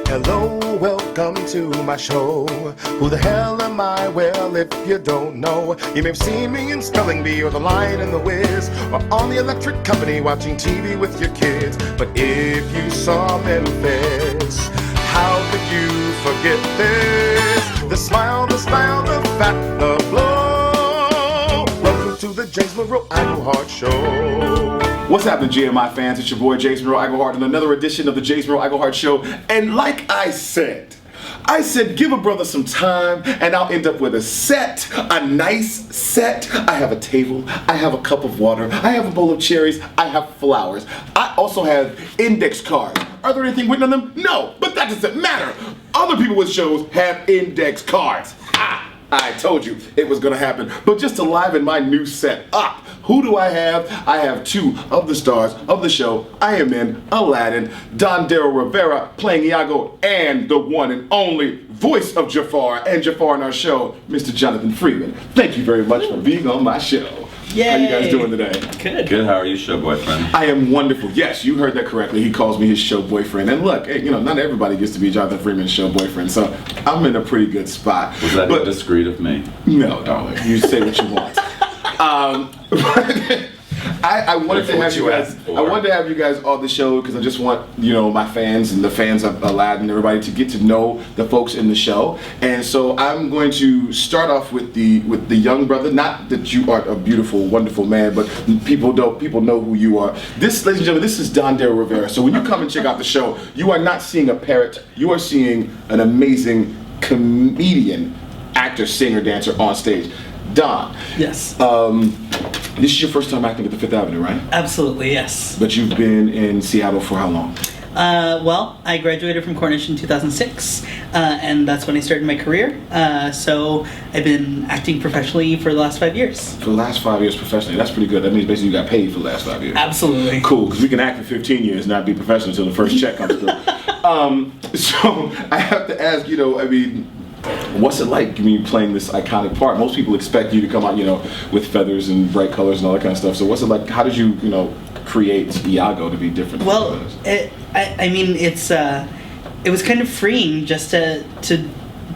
Hello, welcome to my show. Who the hell am I? Well, if you don't know, you may have seen me in Spelling Bee or The Lion and the Wiz, or on the Electric Company watching TV with your kids. But if you saw Memphis, how could you forget this? The smile, the fat, the blow. Welcome to the James Monroe Iglehart Show. What's happening, JMI fans? It's your boy James Monroe Iglehart in another edition of the James Monroe Iglehart Show. And like I said, give a brother some time and I'll end up with a set, a nice set. I have a table, I have a cup of water, I have a bowl of cherries, I have flowers. I also have index cards. Are there anything written on them? No, but that doesn't matter. Other people with shows have index cards. I told you it was gonna happen. But just to liven my new set up, who do I have? I have two of the stars of the show. I am in Aladdin, Darryl Rivera playing Iago, and the one and only voice of Jafar and Jafar in our show, Mr. Jonathan Freeman. Thank you very much for being on my show. Yay. How you guys doing today? Good. Good. How are you, show boyfriend? I am wonderful. Yes, you heard that correctly. He calls me his show boyfriend. And look, you know, not everybody gets to be Jonathan Freeman's show boyfriend, so I'm in a pretty good spot. Was that indiscreet of me? No, darling. You say what you want. I wanted to have you guys. I wanted to have you guys on the show because I just want, you know, my fans and the fans of Aladdin, everybody, to get to know the folks in the show. And so I'm going to start off with the young brother. Not that you are a beautiful, wonderful man, but people know who you are. This, ladies and gentlemen, this is Darryl Rivera. So when you come and check out the show, you are not seeing a parrot. You are seeing an amazing comedian, actor, singer, dancer on stage. Don. Yes. This is your first time acting at the Fifth Avenue, right? Absolutely, yes. But you've been in Seattle for how long? Well, I graduated from Cornish in 2006, and that's when I started my career. So I've been acting professionally for the last 5 years. For the last 5 years professionally. That's pretty good. That means basically you got paid for the last 5 years. Absolutely. Cool, because we can act for 15 years and not be professional until the first check comes through. So I have to ask, you know, I mean, what's it like when you're playing this iconic part? Most people expect you to come out, you know, with feathers and bright colors and all that kind of stuff. So what's it like? How did you, you know, create Iago to be different? Well, I mean, it was kind of freeing just to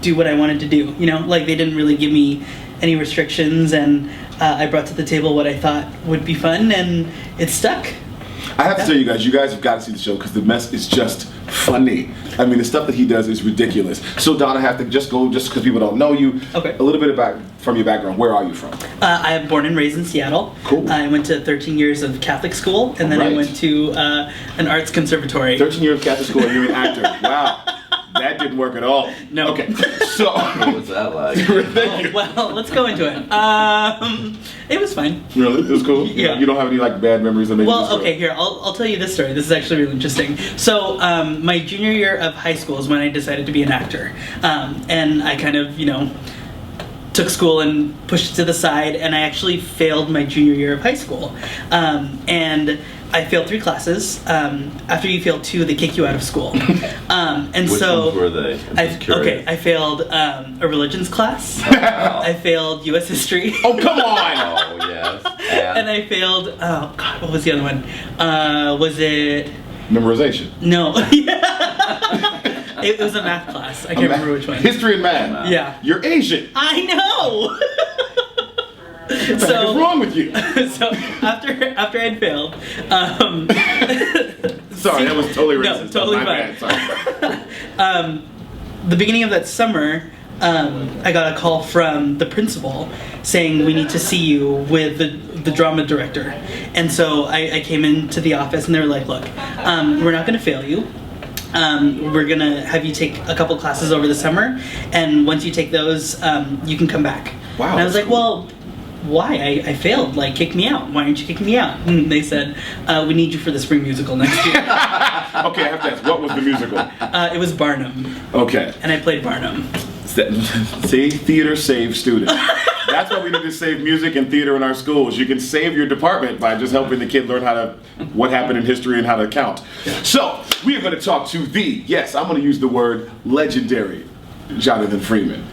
do what I wanted to do. You know, like they didn't really give me any restrictions, and I brought to the table what I thought would be fun, and it stuck. I have to tell you guys have got to see the show because the mess is just funny. I mean, the stuff that he does is ridiculous. So, Don, I have to just because people don't know you. Okay. A little bit from your background. Where are you from? I am born and raised in Seattle. Cool. I went to 13 years of Catholic school, and then I went to an arts conservatory. 13 years of Catholic school, and you're an actor. Wow. That didn't work at all. No. Okay. So what was that like? Well, let's go into it. It was fine. Really? It was cool? Yeah. You don't have any like bad memories of maybe? Well, okay, here, I'll tell you this story. This is actually really interesting. So, my junior year of high school is when I decided to be an actor. And I kind of, you know, took school and pushed it to the side, and I actually failed my junior year of high school. And I failed 3 classes. After you fail 2, they kick you out of school. And Which so ones were they? I failed a religions class. Oh, wow. I failed U.S. history. Oh, come on! Oh, yes. And I failed. Oh God, what was the other one? Was it Memorization. No. It was a math class. I can't remember which one. History and math. Yeah. You're Asian. I know. What's wrong with you? So after I'd failed, sorry, that was totally racist. No, totally fine. Sorry. The beginning of that summer, I got a call from the principal saying we need to see you with the drama director. And so I came into the office and they were like, look, we're not going to fail you. We're going to have you take a couple classes over the summer, and once you take those, you can come back. Wow. And I was like, well, why? I failed. Like, kick me out. Why aren't you kicking me out? And they said, we need you for the spring musical next year. Okay, I have to ask, what was the musical? It was Barnum. Okay. And I played Barnum. See, theater saves students. That's why we need to save music and theater in our schools. You can save your department by just helping the kid learn what happened in history and how to count. Yeah. So, we are going to talk to yes, I'm going to use the word legendary, Jonathan Freeman.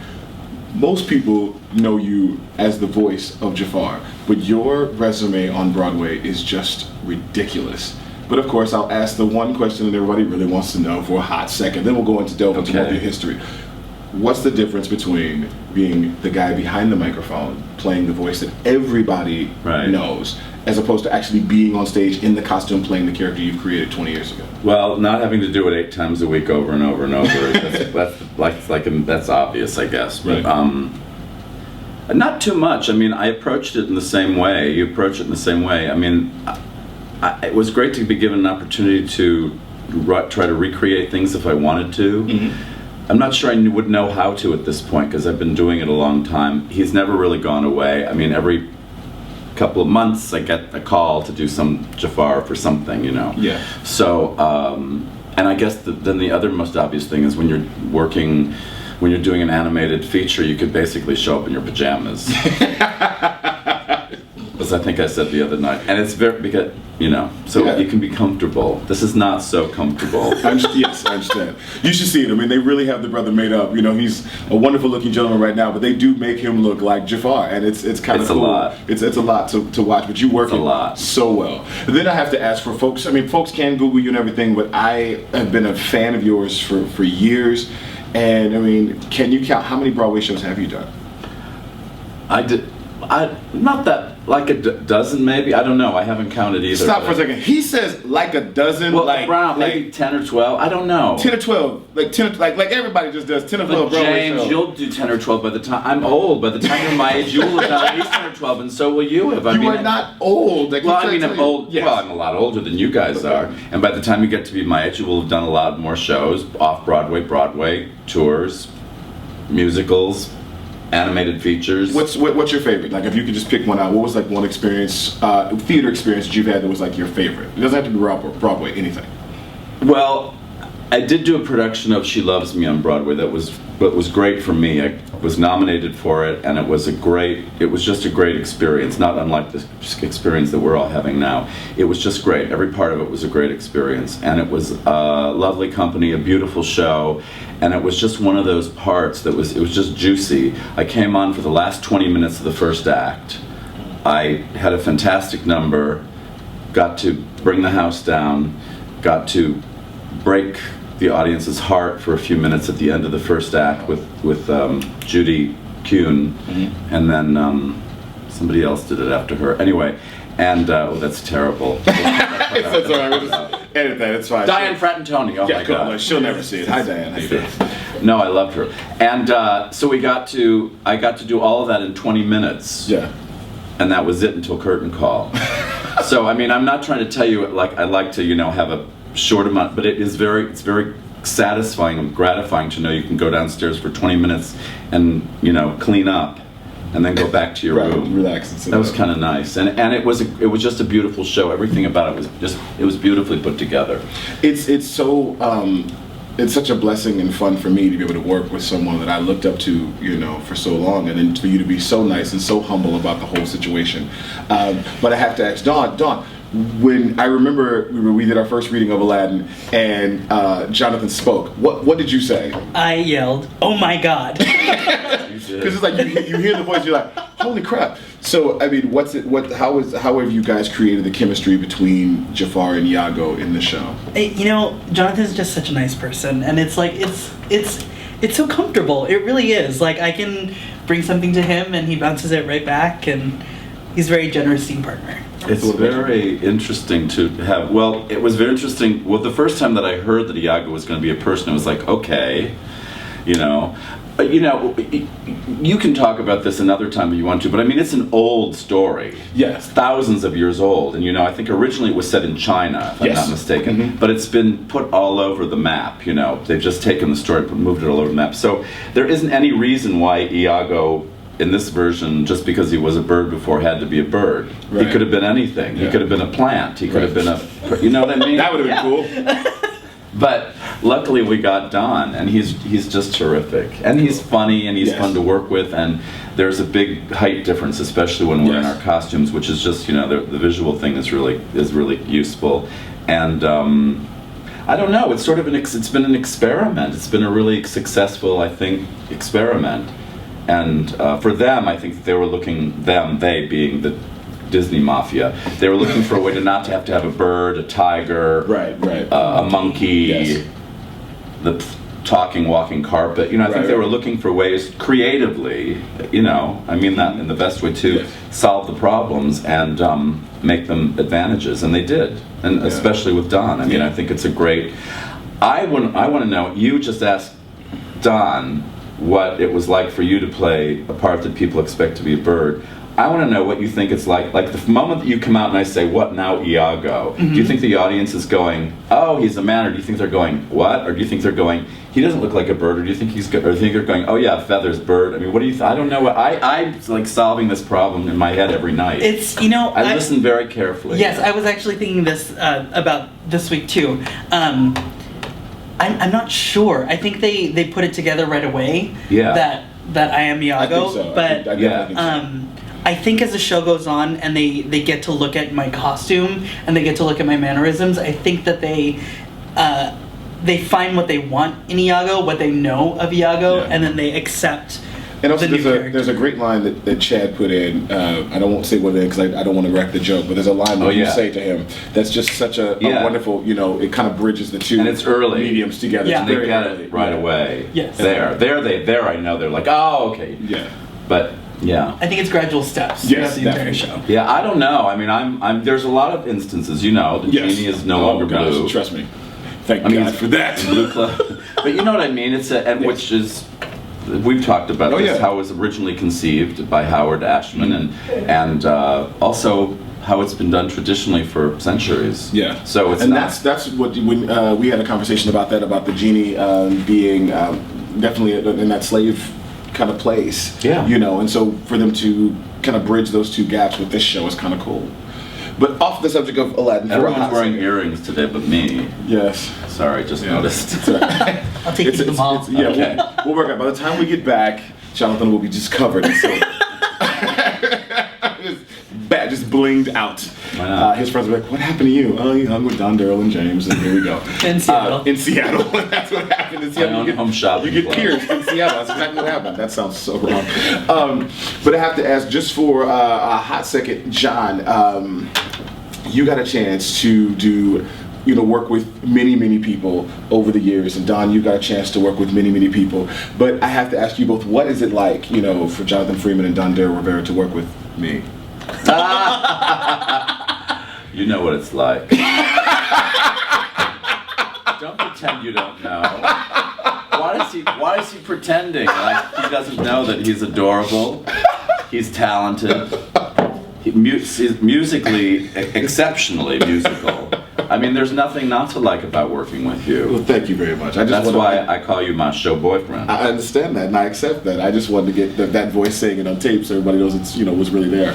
Most people know you as the voice of Jafar, but your resume on Broadway is just ridiculous. But of course, I'll ask the one question that everybody really wants to know for a hot second. Then we'll go into delve into more of your history. What's the difference between being the guy behind the microphone, playing the voice that everybody knows, as opposed to actually being on stage in the costume playing the character you've created 20 years ago? Well, not having to do it 8 times a week over and over and over, that's obvious, I guess. But, not too much. I mean, I approached it in the same way. You approach it in the same way. I mean, it was great to be given an opportunity to try to recreate things if I wanted to. Mm-hmm. I'm not sure I would know how to at this point because I've been doing it a long time. He's never really gone away. I mean, every couple of months I get a call to do some Jafar for something, you know. Yeah. So, and I guess then the other most obvious thing is when you're working, when you're doing an animated feature, you could basically show up in your pajamas. As I think I said the other night, and it's very because you know, so you can be comfortable. This is not so comfortable. Yes, I understand. You should see it. I mean, they really have the brother made up. You know, he's a wonderful-looking gentleman right now, but they do make him look like Jafar, and it's kind of cool. A lot. It's a lot to watch, but you work it so well. And then I have to ask for folks. I mean, folks can Google you and everything, but I have been a fan of yours for years. And I mean, can you count how many Broadway shows have you done? Not that, like a dozen maybe. I don't know. I haven't counted either. Stop for a second. He says like a dozen. Well, like around maybe 10 or 12. I don't know. 10 or 12. Like 10. Like everybody just does 10 or 12 Broadway James, shows. you'll do 10 or 12 by the time I'm old. By the time you're my age, you will have done at least 10 or 12, and so will you have. You are not old. Like, well, I mean, I'm old. Yes. Well, I'm a lot older than you guys are, and by the time you get to be my age, you will have done a lot more shows, off Broadway, Broadway tours, musicals, animated features. What's your favorite? Like, if you could just pick one out, what was like one experience, theater experience that you've had that was like your favorite? It doesn't have to be Broadway, anything. Well, I did do a production of She Loves Me on Broadway that was great for me. I was nominated for it, and it was just a great experience, not unlike the experience that we're all having now. It was just great. Every part of it was a great experience, and it was a lovely company, a beautiful show, and it was just one of those parts it was just juicy. I came on for the last 20 minutes of the first act. I had a fantastic number, got to bring the house down, got to break the audience's heart for a few minutes at the end of the first act with Judy Kuhn, and then somebody else did it after her. Anyway, and that's terrible. That's all right. We'll just edit that. It's fine. Diane Fratantoni. Oh my God. She'll never see it. Hi, Diane. How you doing? No, I loved her. And so I got to do all of that in 20 minutes. Yeah. And that was it until curtain call. So I mean, I'm not trying to tell you like I like to have a short amount, but it's very satisfying and gratifying to know you can go downstairs for 20 minutes and clean up and then go back to your room, relax. That was kind of nice, and it was just a beautiful show. Everything about it was beautifully put together. It's so it's such a blessing and fun for me to be able to work with someone that I looked up to, for so long, and then for you to be so nice and so humble about the whole situation. But I have to ask Dawn, when I remember we did our first reading of Aladdin and Jonathan spoke, what did you say? I yelled, "Oh my God!" Because it's like you hear the voice, you're like, "Holy crap!" So I mean, how have you guys created the chemistry between Jafar and Iago in the show? Jonathan's just such a nice person, and it's like it's so comfortable. It really is. Like, I can bring something to him, and he bounces it right back, and he's a very generous team partner. It's very interesting to have. Well, it was very interesting. Well, the first time that I heard that Iago was going to be a person, I was like, okay, you can talk about this another time if you want to, but I mean, it's an old story. Yes. Thousands of years old. And, I think originally it was set in China, if I'm not mistaken. Mm-hmm. But it's been put all over the map, They've just taken the story, moved it all over the map. So there isn't any reason why Iago, in this version, just because he was a bird before, had to be a bird. Right. He could have been anything. He could have been a plant. He could have been you know what I mean? That would have been cool. But luckily we got Don, and he's just terrific. And he's funny, and he's fun to work with, and there's a big height difference, especially when we're in our costumes, which is just, the visual thing is really useful. And I don't know, it's sort of it's been an experiment. It's been a really successful, I think, experiment. And for them, I think that they were looking, they being the Disney mafia. They were looking for a way to not have to have a bird, a tiger, Right. a monkey, Yes. the talking, walking carpet. I think Right. they were looking for ways creatively, I mean that in the best way, to Yes. solve the problems and make them advantages, and they did, and especially with Don. I mean, I think it's a great. I want to know. You just asked Don what it was like for you to play a part that people expect to be a bird. I want to know what you think it's like the moment that you come out and I say, "What now, Iago?" Do you think the audience is going, "Oh, he's a man," or do you think they're going, "What?" Or do you think they're going, "He doesn't look like a bird," or do you think or do you think they're going, "Oh yeah, feathers, bird"? I mean, what do you? I don't know. I'm like solving this problem in my head every night. It's I listen very carefully. Yes, I was actually thinking this about this week too. I'm not sure. I think they put it together right away. Yeah. That I am Iago, I think so. but I definitely think so. I think as the show goes on and they get to look at my costume and they get to look at my mannerisms, I think that they find what they want in Iago, what they know of Iago, Yeah. and then they accept. And also, the new character. there's a great line that Chad put in. I won't say what it is because I don't want to wreck the joke, but there's a line that you say to him that's just such a wonderful, it kind of bridges the two And it's early. mediums together. Yeah. It's They very get early. it right away. Yes. There. I know they're like, "Oh, okay." Yeah. But yeah. I think it's gradual steps Yes, throughout the entire definitely. show. Yeah, I don't know. I mean, I'm. There's a lot of instances, the genie is no longer gosh, blue. Trust me. Thank I mean, God for that. Blue club. But you know what I mean? Which is, we've talked about this, how it was originally conceived by Howard Ashman, and also how it's been done traditionally for centuries. Yeah. So it's and not. that's what when we had a conversation about the genie being definitely in that slave kind of place. Yeah. And so for them to kind of bridge those two gaps with this show is kind of cool. But off the subject of Aladdin, for a Everyone's hot wearing second- earrings today, but me. Yes. Sorry, just noticed. It's all right. I'll take you to the mall. Yeah, Okay. we'll work out. By the time we get back, Jonathan will be just covered in silver. Just blinged out. Why not? His friends will be like, "What happened to you?" "Oh, you hung with Don, Darryl, and James, and here we go." In Seattle. In Seattle. That's what happened in Seattle. own home shopping You get club. pierced in Seattle. That's exactly what happened. That sounds so wrong. But I have to ask, just for a hot second, John, you got a chance to do, work with many people over the years, and Don, you got a chance to work with many people. But I have to ask you both, what is it like, for Jonathan Freeman and Don Darryl Rivera to work with me? You know what it's like. Don't pretend you don't know. Why is he pretending like he doesn't know that he's adorable? He's talented. He's musically exceptionally musical. I mean, there's nothing not to like about working with Well, you. thank you very much. That's why I call you my show boyfriend. I understand that, and I accept that. I just wanted to get that voice saying it on tape so everybody knows it's, was really there.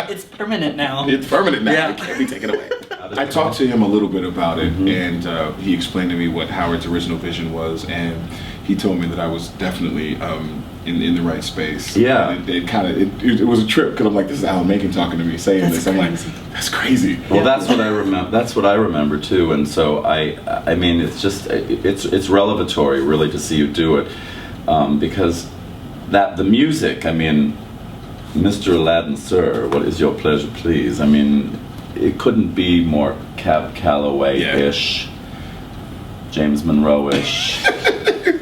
It's permanent now. It's permanent now. Yeah. It can't be taken away. I talked to him a little bit about it, and he explained to me what Howard's original vision was, and he told me that I was definitely in the right space. Yeah. And it was a trip, because I'm like, this is Alan Menken talking to me saying That's this. I'm crazy. like, that's crazy. Well, that's what I remember. That's what I remember too. And so I mean, it's just it's revelatory, really, to see you do it, because the music. I mean, Mr. Aladdin, sir, what is your pleasure, please? I mean, it couldn't be more Cab Calloway-ish, James Monroe-ish.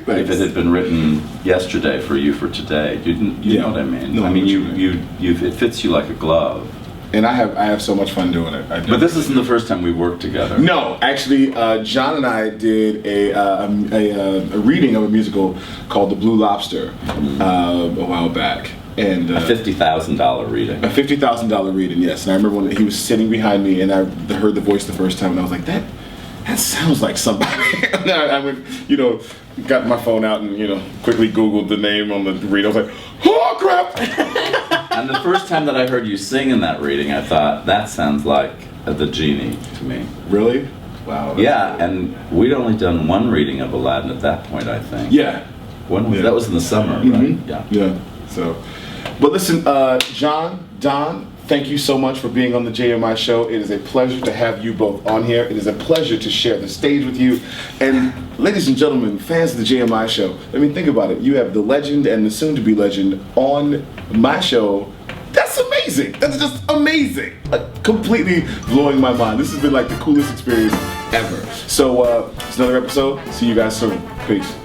If it had been written yesterday for you for today, you know what I mean? No, I mean, I know what you mean. it fits you like a glove. And I have so much fun doing it. But this isn't the first time we worked together. No, actually, John and I did a reading of a musical called The Blue Lobster a while back, and A $50,000 reading. a $50,000 reading. Yes, and I remember when he was sitting behind me, and I heard the voice the first time, and I was like, that sounds like somebody. And I went, got my phone out and quickly Googled the name on the read. I was like, oh crap! And the first time that I heard you sing in that reading, I thought, that sounds like the genie to me. Really? Wow. Yeah, and we'd only done one reading of Aladdin at that point, I think. Yeah. When was Yeah. that? Was in the summer, right? Mhm. Yeah. Yeah. So, but listen, John, Don, thank you so much for being on the JMI show. It is a pleasure to have you both on here. It is a pleasure to share the stage with you. And ladies and gentlemen, fans of the JMI show, I mean, think about it. You have the legend and the soon-to-be legend on my show. That's amazing. That's just amazing. Like, completely blowing my mind. This has been like the coolest experience ever. So, it's another episode. See you guys soon. Peace.